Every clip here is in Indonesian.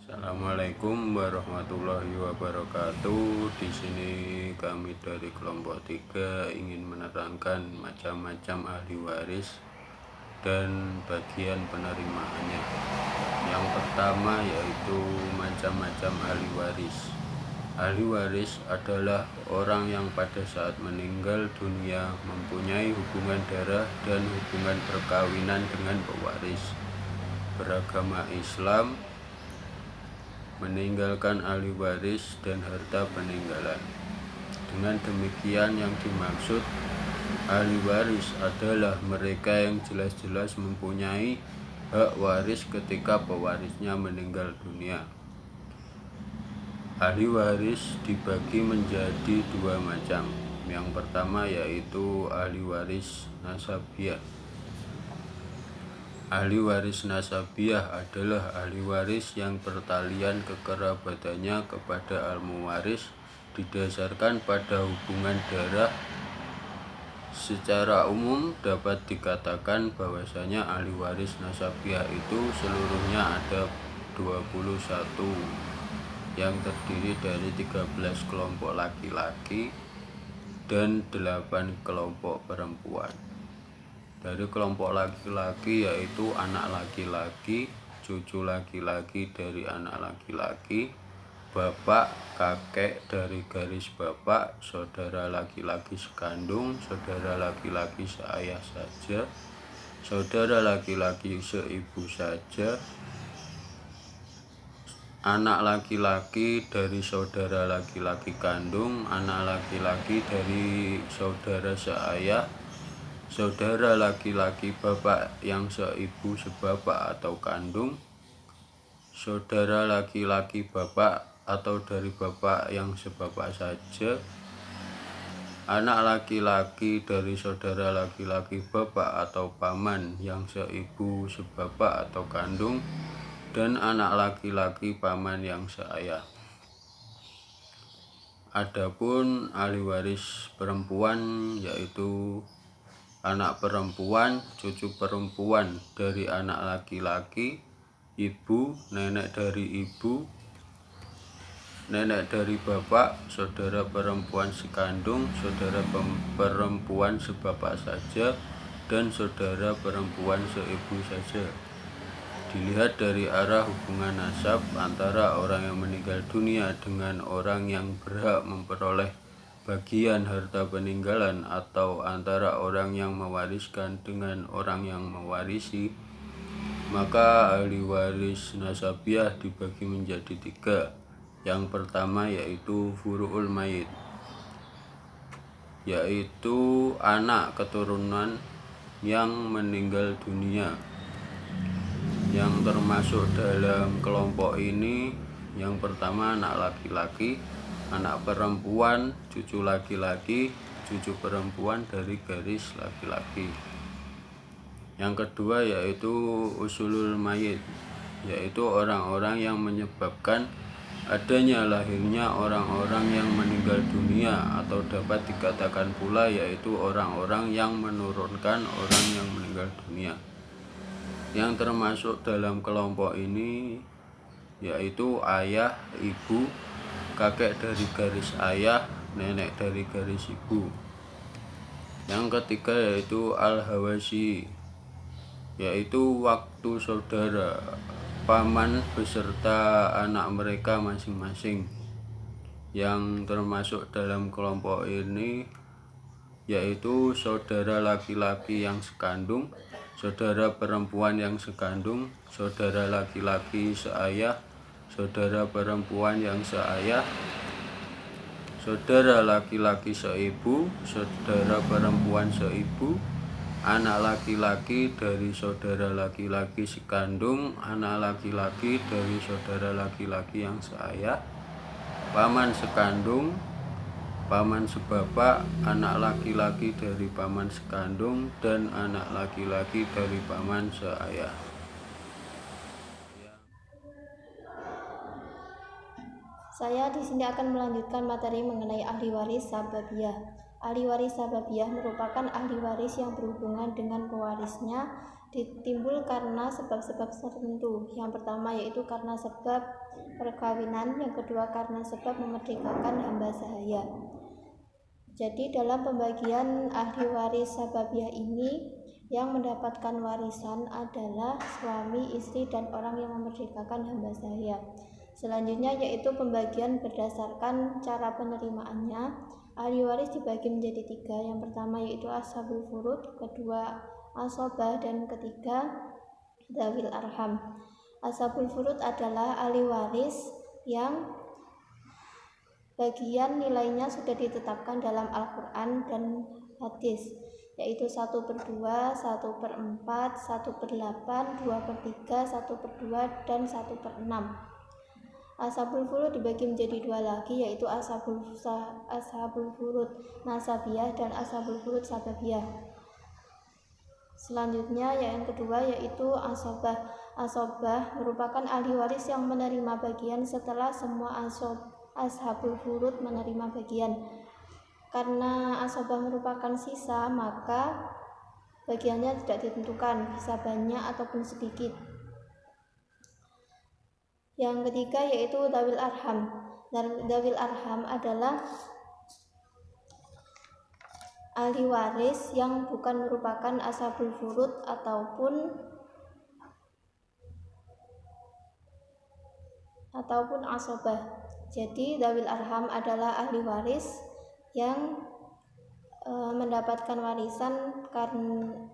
Assalamualaikum warahmatullahi wabarakatuh. Di sini kami dari kelompok 3 ingin menerangkan macam-macam ahli waris dan bagian penerimaannya. Yang pertama yaitu macam-macam ahli waris. Ahli waris adalah orang yang pada saat meninggal dunia mempunyai hubungan darah dan hubungan perkawinan dengan pewaris beragama Islam, meninggalkan ahli waris dan harta peninggalan. Dengan demikian yang dimaksud ahli waris adalah mereka yang jelas-jelas mempunyai hak waris ketika pewarisnya meninggal dunia. Ahli waris dibagi menjadi dua macam. Yang pertama yaitu ahli waris nasabiah. Ahli waris nasabiah adalah ahli waris yang pertalian kekerabatannya kepada al-muwaris didasarkan pada hubungan darah. Secara umum dapat dikatakan bahwasanya ahli waris nasabiah itu seluruhnya ada 21 yang terdiri dari 13 kelompok laki-laki dan 8 kelompok perempuan. Dari kelompok laki-laki yaitu anak laki-laki, cucu laki-laki dari anak laki-laki, bapak, kakek dari garis bapak, saudara laki-laki sekandung, saudara laki-laki seayah saja, saudara laki-laki seibu saja, anak laki-laki dari saudara laki-laki kandung, anak laki-laki dari saudara seayah, saudara laki-laki bapak yang seibu sebapak atau kandung, saudara laki-laki bapak atau dari bapak yang sebapak saja, anak laki-laki dari saudara laki-laki bapak atau paman yang seibu sebapak atau kandung, dan anak laki-laki paman yang seayah. Adapun ahli waris perempuan yaitu anak perempuan, cucu perempuan dari anak laki-laki, ibu, nenek dari ibu, nenek dari bapak, saudara perempuan sekandung, saudara perempuan sebapak saja, dan saudara perempuan seibu saja. Dilihat dari arah hubungan nasab antara orang yang meninggal dunia dengan orang yang berhak memperoleh bagian harta peninggalan atau antara orang yang mewariskan dengan orang yang mewarisi, maka ahli waris nasabiah dibagi menjadi 3. Yang pertama yaitu furu'ul mayit, yaitu anak keturunan yang meninggal dunia. Yang termasuk dalam kelompok ini yang pertama anak laki-laki, anak perempuan, cucu laki-laki, cucu perempuan dari garis laki-laki. Yang kedua yaitu usulul mayit, yaitu orang-orang yang menyebabkan adanya lahirnya orang-orang yang meninggal dunia, atau dapat dikatakan pula yaitu orang-orang yang menurunkan orang yang meninggal dunia. Yang termasuk dalam kelompok ini yaitu ayah, ibu, kakek dari garis ayah, nenek dari garis ibu. Yang ketiga yaitu al-hawasi, yaitu waktu saudara, paman beserta anak mereka masing-masing. Yang termasuk dalam kelompok ini yaitu saudara laki-laki yang sekandung, saudara perempuan yang sekandung, saudara laki-laki seayah, saudara perempuan yang seayah, saudara laki-laki seibu, saudara perempuan seibu, anak laki-laki dari saudara laki-laki sekandung, anak laki-laki dari saudara laki-laki yang seayah, paman sekandung, paman sebapak, anak laki-laki dari paman sekandung, dan anak laki-laki dari paman seayah. Saya di sini akan melanjutkan materi mengenai ahli waris sababiah. Ahli waris sababiah merupakan ahli waris yang berhubungan dengan pewarisnya ditimbul karena sebab-sebab tertentu. Yang pertama yaitu karena sebab perkawinan, yang kedua karena sebab memerdekakan hamba sahaya. Jadi dalam pembagian ahli waris sababiah ini, yang mendapatkan warisan adalah suami, istri, dan orang yang memerdekakan hamba sahaya. Selanjutnya yaitu pembagian berdasarkan cara penerimaannya. Ahli waris dibagi menjadi 3. Yang pertama yaitu ashabul furud, kedua asobah, dan ketiga dzawil arham. Ashabul furud adalah ahli waris yang bagian nilainya sudah ditetapkan dalam Al-Quran dan hadis, yaitu 1/2, 1/4, 1/8, 2/3, 1/2, dan 1/6. Ashabul furud dibagi menjadi 2 lagi, yaitu ashabul furud nasabiyah dan ashabul furud sababiah. Selanjutnya yang kedua yaitu asobah. Asobah merupakan ahli waris yang menerima bagian setelah semua ashabul furud menerima bagian. Karena asobah merupakan sisa, maka bagiannya tidak ditentukan, bisa banyak ataupun sedikit. Yang ketiga yaitu dzawil arham. Dzawil arham adalah ahli waris yang bukan merupakan ashabul furud ataupun asobah. Jadi dzawil arham adalah ahli waris yang mendapatkan warisan karena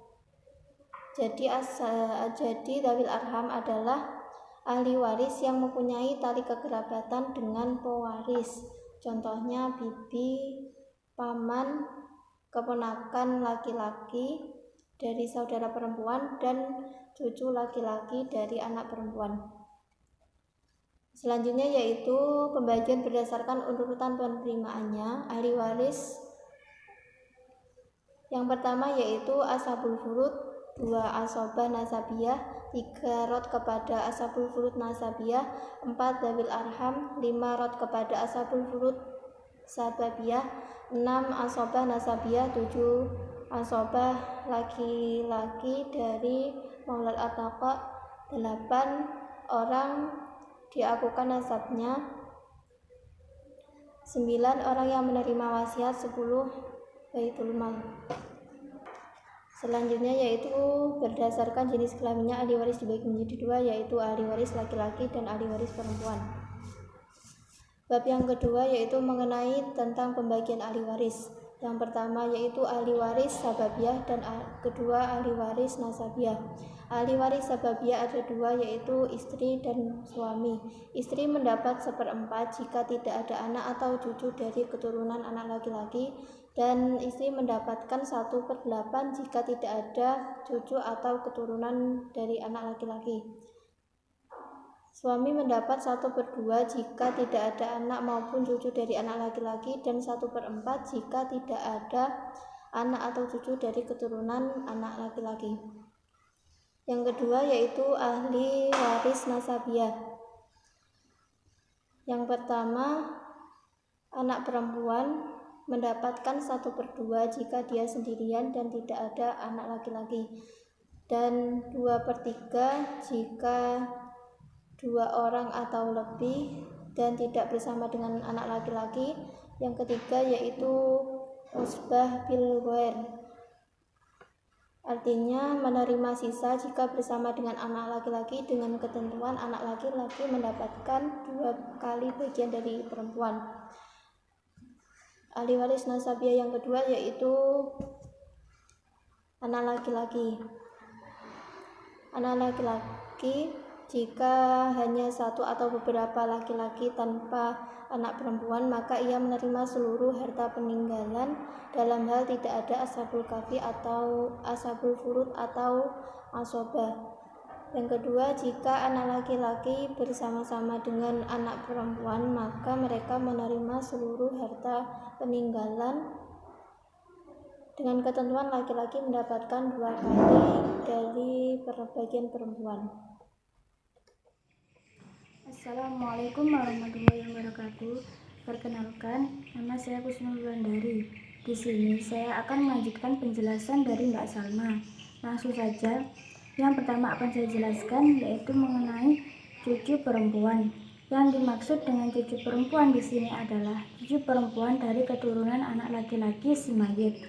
jadi dzawil arham adalah ahli waris yang mempunyai tali kekerabatan dengan pewaris. Contohnya bibi, paman, keponakan laki-laki dari saudara perempuan, dan cucu laki-laki dari anak perempuan. Selanjutnya yaitu pembagian berdasarkan urutan penerimaannya. Ahli waris yang pertama yaitu ashabul furud, 2 asobah nasabiyah, 3 rod kepada ashabul furud nasabiyah, 4 dzawil arham, 5 rod kepada ashabul furud sababiyah, 6 asobah nasabiyah, 7 asobah laki-laki dari maulal ataqa, 8 orang diakukan nasabnya, 9 orang yang menerima wasiat, 10 baitul mal. Selanjutnya yaitu berdasarkan jenis kelaminnya, ahli waris dibagi menjadi 2, yaitu ahli waris laki-laki dan ahli waris perempuan. Bab yang kedua yaitu mengenai tentang pembagian ahli waris. Yang pertama yaitu ahli waris sababiah dan kedua ahli waris nasabiyah. Ahli waris sababiah ada 2, yaitu istri dan suami. Istri mendapat 1/4 jika tidak ada anak atau cucu dari keturunan anak laki-laki, dan istri mendapatkan 1/8 jika tidak ada cucu atau keturunan dari anak laki-laki. Suami mendapat 1/2 jika tidak ada anak maupun cucu dari anak laki-laki, dan 1/4 jika tidak ada anak atau cucu dari keturunan anak laki-laki. Yang kedua yaitu ahli waris nasabiyah. Yang pertama, anak perempuan mendapatkan 1/2 jika dia sendirian dan tidak ada anak laki-laki, dan 2/3 jika 2 orang atau lebih dan tidak bersama dengan anak laki-laki. Yang ketiga yaitu usbah bil ghair, artinya menerima sisa jika bersama dengan anak laki-laki, dengan ketentuan anak laki-laki mendapatkan 2 kali bagian dari perempuan. Ahli waris nasabiyah yang kedua yaitu anak laki-laki. Anak laki-laki jika hanya 1 atau beberapa laki-laki tanpa anak perempuan, maka ia menerima seluruh harta peninggalan dalam hal tidak ada ashabul kafi atau ashabul furud atau asobah. Yang kedua, jika anak laki-laki bersama-sama dengan anak perempuan, maka mereka menerima seluruh harta peninggalan dengan ketentuan laki-laki mendapatkan 2 kali dari bagian perempuan. Assalamualaikum warahmatullahi wabarakatuh. Perkenalkan, nama saya Kusnul Wulandari. Di sini saya akan melanjutkan penjelasan dari Mbak Salma. Langsung saja. Yang pertama akan saya jelaskan yaitu mengenai cucu perempuan. Yang dimaksud dengan cucu perempuan di sini adalah cucu perempuan dari keturunan anak laki-laki si mayit.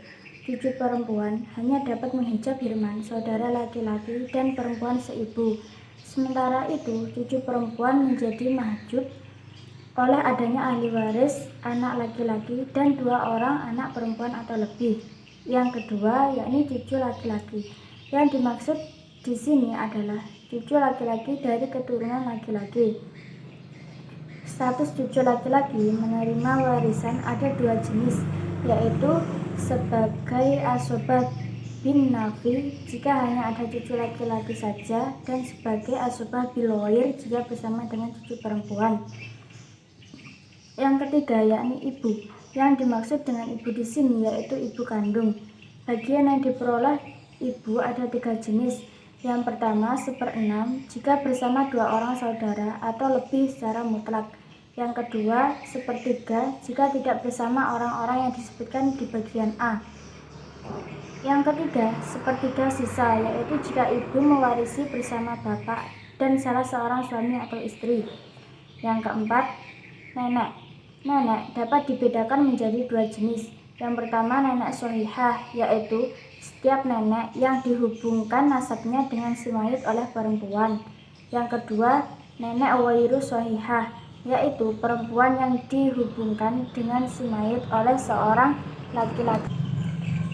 Cucu perempuan hanya dapat menghijab Hirman, saudara laki-laki dan perempuan seibu. Sementara itu, cucu perempuan menjadi mahjub oleh adanya ahli waris anak laki-laki dan 2 orang anak perempuan atau lebih. Yang kedua yakni cucu laki-laki. Yang dimaksud di sini adalah cucu laki-laki dari keturunan laki-laki. Status cucu laki-laki menerima warisan ada 2 jenis, yaitu sebagai asobah bin nafi jika hanya ada cucu laki-laki saja, dan sebagai asobah bil ghair jika bersama dengan cucu perempuan. Yang ketiga yakni ibu. Yang dimaksud dengan ibu di sini yaitu ibu kandung. Bagian yang diperoleh ibu ada 3 jenis. Yang pertama 1/6 jika bersama 2 orang saudara atau lebih secara mutlak. Yang kedua 1/3 jika tidak bersama orang-orang yang disebutkan di bagian A. Yang ketiga 1/3 sisa, yaitu jika ibu mewarisi bersama bapak dan salah seorang suami atau istri. Yang keempat nenek. Nenek dapat dibedakan menjadi 2 jenis. Yang pertama nenek sohihah, yaitu setiap nenek yang dihubungkan nasabnya dengan si mayit oleh perempuan. Yang kedua nenek ghairu sohihah, yaitu perempuan yang dihubungkan dengan si mayit oleh seorang laki-laki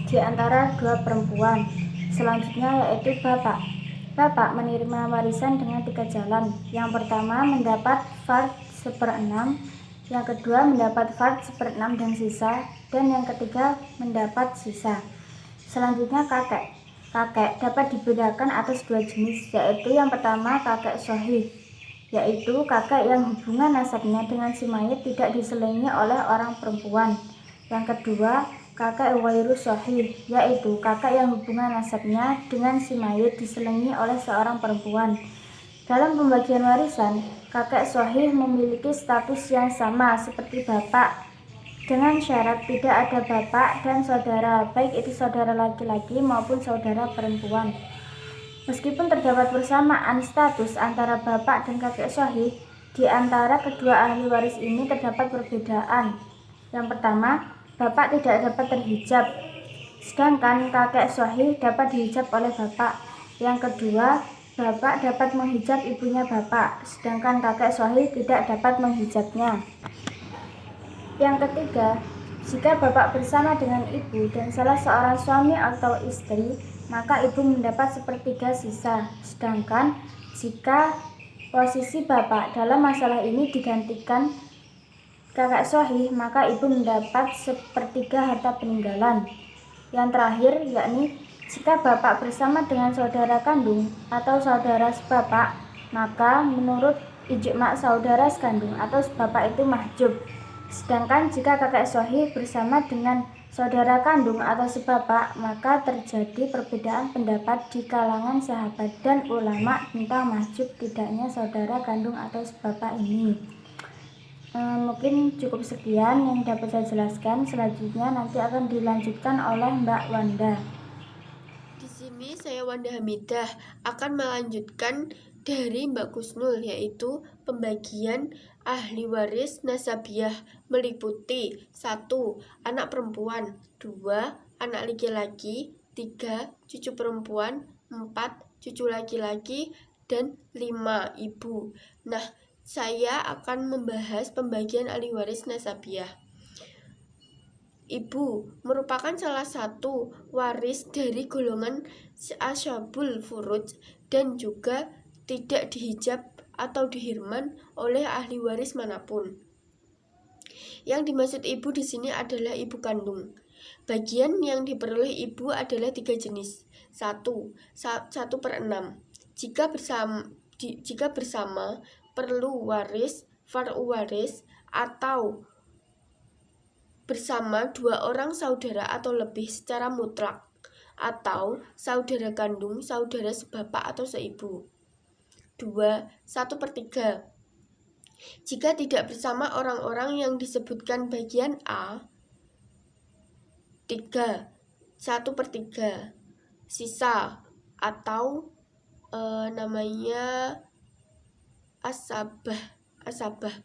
di antara 2 perempuan. Selanjutnya yaitu bapak. Bapak menerima warisan dengan 3 jalan. Yang pertama mendapat fard 1/6, yang kedua mendapat fard 1/6 dan sisa, dan yang ketiga mendapat sisa. Selanjutnya kakek. Kakek dapat dibedakan atas 2 jenis, yaitu yang pertama kakek sohih, yaitu kakek yang hubungan nasabnya dengan si mayit tidak diselingi oleh orang perempuan. Yang kedua kakek ghairu sohih, yaitu kakek yang hubungan nasabnya dengan si mayit diselingi oleh seorang perempuan. Dalam pembagian warisan, kakek sohih memiliki status yang sama seperti bapak, dengan syarat tidak ada bapak dan saudara, baik itu saudara laki-laki maupun saudara perempuan. Meskipun terdapat persamaan status antara bapak dan kakek sohih, di antara kedua ahli waris ini terdapat perbedaan. Yang pertama, bapak tidak dapat terhijab, sedangkan kakek sohih dapat dihijab oleh bapak. Yang kedua, bapak dapat menghijab ibunya bapak, sedangkan kakek sohih tidak dapat menghijabnya. Yang ketiga, jika bapak bersama dengan ibu dan salah seorang suami atau istri, maka ibu mendapat 1/3 sisa. Sedangkan jika posisi bapak dalam masalah ini digantikan kakek sohih, maka ibu mendapat 1/3 harta peninggalan. Yang terakhir yakni jika bapak bersama dengan saudara kandung atau saudara sebapak, maka menurut ijma saudara sekandung atau sebapak itu mahjub. Sedangkan jika kakek sohih bersama dengan saudara kandung atau sebapak, maka terjadi perbedaan pendapat di kalangan sahabat dan ulama tentang mahjub tidaknya saudara kandung atau sebapak ini. Mungkin cukup sekian yang dapat saya jelaskan. Selanjutnya nanti akan dilanjutkan oleh Mbak Wanda. Di sini saya Wanda Hamidah akan melanjutkan dari Mbak Kusnul, yaitu pembagian ahli waris nasabiah meliputi 1. Anak perempuan, 2. Anak laki-laki, 3. Cucu perempuan, 4. Cucu laki-laki, dan 5. Ibu. Nah, saya akan membahas pembagian ahli waris nasabiah. Ibu merupakan salah satu waris dari golongan ashabul furuj dan juga tidak dihijab atau dihirman oleh ahli waris manapun. Yang dimaksud ibu di sini adalah ibu kandung. Bagian yang diperoleh ibu adalah 3 jenis. 1/6 jika bersama perlu waris, far'u waris, atau bersama 2 orang saudara atau lebih secara mutlak, atau saudara kandung, saudara sebapak atau seibu. 2. 1/3 jika tidak bersama orang-orang yang disebutkan bagian A. 3. 1/3 sisa atau namanya asabah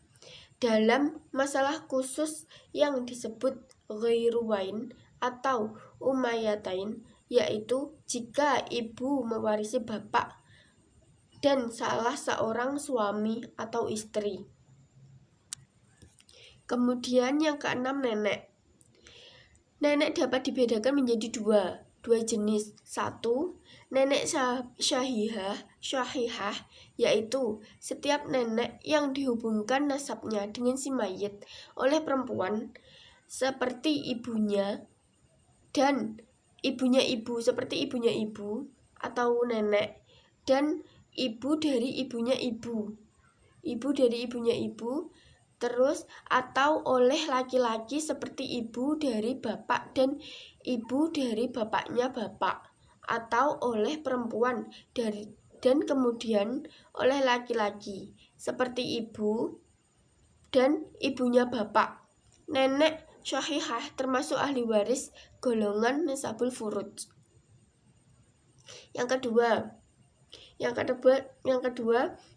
dalam masalah khusus yang disebut ghairuwain atau umayyatain, yaitu jika ibu mewarisi bapak dan salah seorang suami atau istri. Kemudian yang keenam, nenek. Nenek dapat dibedakan menjadi dua jenis. Satu, nenek syahihah, yaitu setiap nenek yang dihubungkan nasabnya dengan si mayit oleh perempuan seperti ibunya dan ibunya ibu seperti ibunya ibu, atau nenek dan ibu dari ibunya ibu dari ibunya ibu, terus atau oleh laki-laki seperti ibu dari bapak dan ibu dari bapaknya bapak, atau oleh perempuan dan kemudian oleh laki-laki seperti ibu dan ibunya bapak. Nenek syahihah termasuk ahli waris golongan nisabul furud. Yang kedua,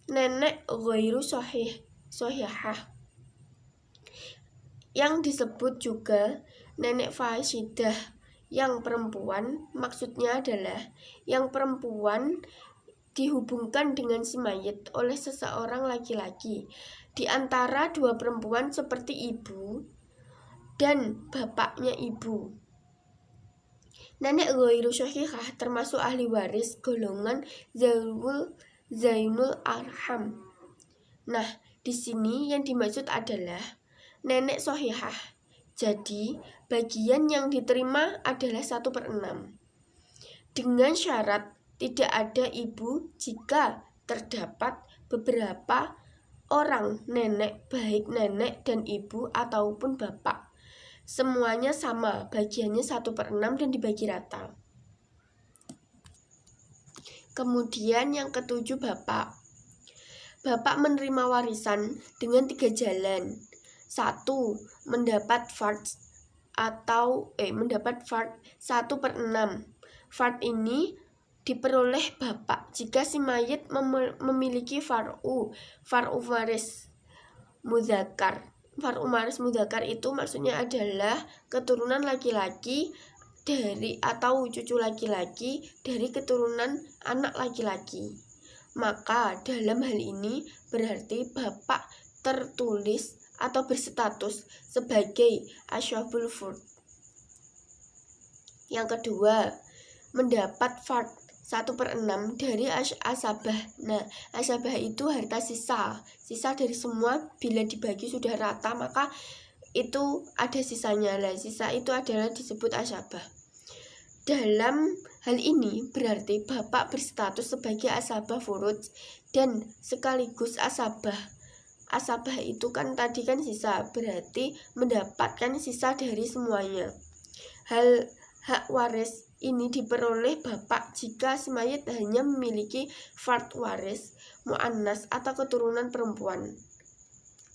nenek ghairu syahihah, yang disebut juga nenek fasidah yang perempuan. Maksudnya adalah yang perempuan dihubungkan dengan si mayit oleh seseorang laki-laki di antara dua perempuan seperti ibu dan bapaknya ibu. Nenek ghairu syahihah termasuk ahli waris golongan zainul arham. Nah, di sini yang dimaksud adalah nenek syahihah. Jadi, bagian yang diterima adalah 1/6. Dengan syarat tidak ada ibu jika terdapat beberapa orang nenek, baik nenek dan ibu ataupun bapak. Semuanya sama, bagiannya 1/6 dan dibagi rata. Kemudian yang ketujuh, bapak. Bapak menerima warisan dengan 3 jalan. 1. Mendapat fard mendapat fard 1/6. Fard ini diperoleh bapak jika si mayit memiliki far'u waris mudzakkar. Far'u waris mudzakkar itu maksudnya adalah keturunan laki-laki dari atau cucu laki-laki dari keturunan anak laki-laki. Maka dalam hal ini berarti bapak tertulis atau berstatus sebagai ashabul furud. Yang kedua, mendapat fard 1/6 dari asabah. Nah, asabah itu harta sisa dari semua. Bila dibagi sudah rata, maka itu ada sisanya. Lah, sisa itu adalah disebut asabah. Dalam hal ini berarti bapak berstatus sebagai asabah furud dan sekaligus asabah. Asabah itu kan tadi kan sisa, berarti mendapatkan sisa dari semuanya. Hak waris ini diperoleh bapak jika si mayit hanya memiliki fard waris mu'annas atau keturunan perempuan,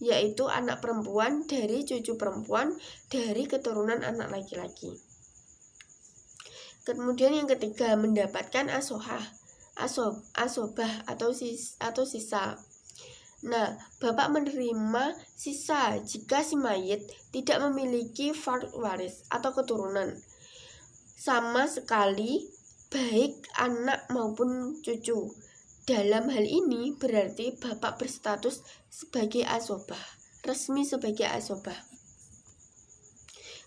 yaitu anak perempuan dari cucu perempuan dari keturunan anak laki-laki. Kemudian yang ketiga, mendapatkan asobah atau sisa. Nah, bapak menerima sisa jika si mayit tidak memiliki fard waris atau keturunan sama sekali, baik anak maupun cucu. Dalam hal ini berarti bapak berstatus sebagai asobah, resmi sebagai asobah.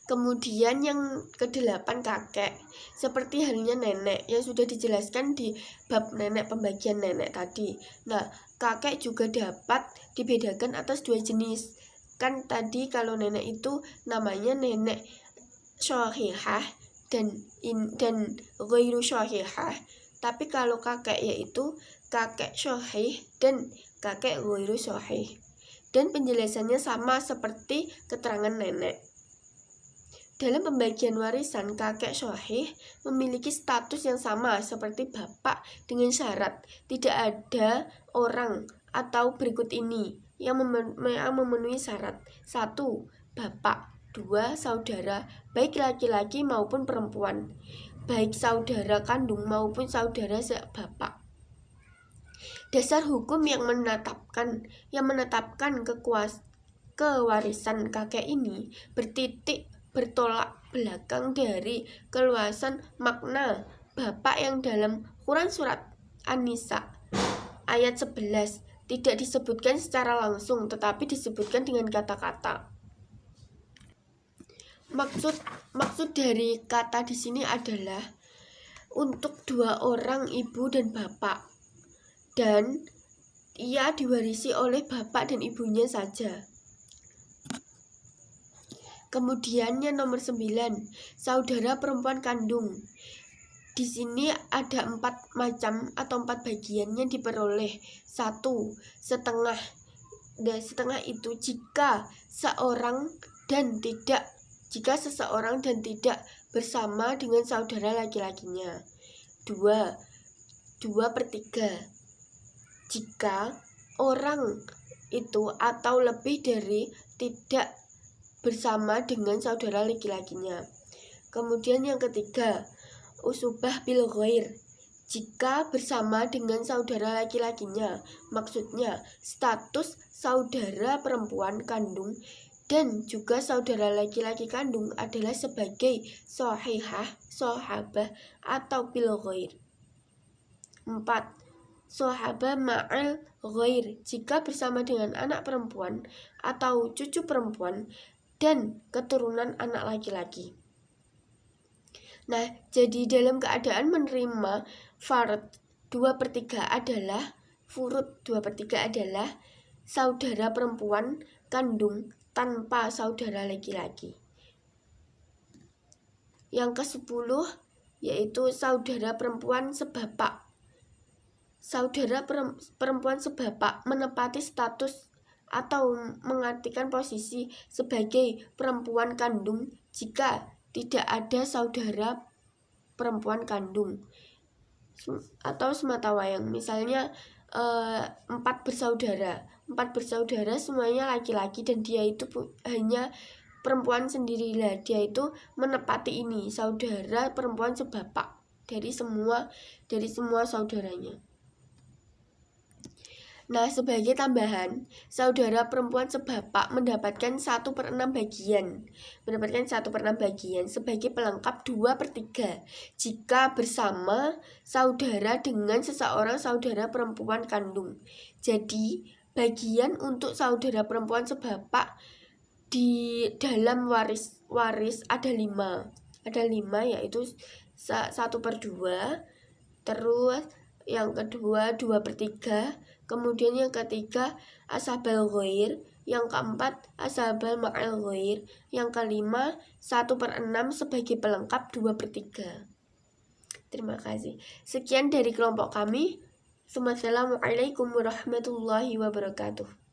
Kemudian yang ke-8, kakek. Seperti halnya nenek yang sudah dijelaskan di bab nenek, pembagian nenek tadi. Nah, kakek juga dapat dibedakan atas 2 jenis. Kan tadi kalau nenek itu namanya nenek syahihah dan ghairu syahihah. Tapi kalau kakek yaitu kakek syahih dan kakek ghairu syahih. Dan penjelasannya sama seperti keterangan nenek. Dalam pembagian warisan, kakek syahih memiliki status yang sama seperti bapak dengan syarat tidak ada orang atau berikut ini yang memenuhi syarat. 1. Bapak. 2. Saudara, baik laki-laki maupun perempuan, baik saudara kandung maupun saudara sebapak. Dasar hukum yang menetapkan kewarisan kakek ini bertolak belakang dari keluasan makna bapak yang dalam Quran surat An-Nisa ayat 11 tidak disebutkan secara langsung tetapi disebutkan dengan kata-kata. Maksud dari kata di sini adalah untuk dua orang ibu dan bapak, dan ia diwarisi oleh bapak dan ibunya saja. Kemudian yang nomor 9, saudara perempuan kandung. Di sini ada 4 macam atau 4 bagian yang diperoleh. 1, setengah. Dan setengah itu jika seseorang dan tidak bersama dengan saudara laki-lakinya. 2/3 jika orang itu atau lebih dari tidak bersama dengan saudara laki-lakinya. Kemudian yang ketiga, usubah bil ghair, jika bersama dengan saudara laki-lakinya, maksudnya status saudara perempuan kandung dan juga saudara laki-laki kandung adalah sebagai sahabah atau bil ghair. 4. Sahabah ma'al ghair, jika bersama dengan anak perempuan atau cucu perempuan dan keturunan anak laki-laki. Nah, jadi dalam keadaan menerima furud 2/3 adalah saudara perempuan kandung tanpa saudara laki-laki. Yang ke-10 yaitu saudara perempuan sebapak. Saudara perempuan sebapak menepati status atau mengartikan posisi sebagai perempuan kandung jika tidak ada saudara perempuan kandung atau sematawayang. Misalnya 4 bersaudara semuanya laki-laki dan dia itu hanya perempuan sendirilah, dia itu menepati ini saudara perempuan sebapak dari semua saudaranya. Nah, sebagai tambahan, saudara perempuan sebapak mendapatkan 1/6 bagian sebagai pelengkap 2/3 jika bersama saudara dengan seseorang saudara perempuan kandung. Jadi, bagian untuk saudara perempuan sebapak di dalam waris ada 5. Ada 5 yaitu 1/2, terus yang kedua 2/3, kemudian yang ketiga ashabal ghair, yang keempat ashabal ma'al ghair, yang kelima 1/6 sebagai pelengkap 2/3. Terima kasih. Sekian dari kelompok kami. Wassalamualaikum warahmatullahi wabarakatuh.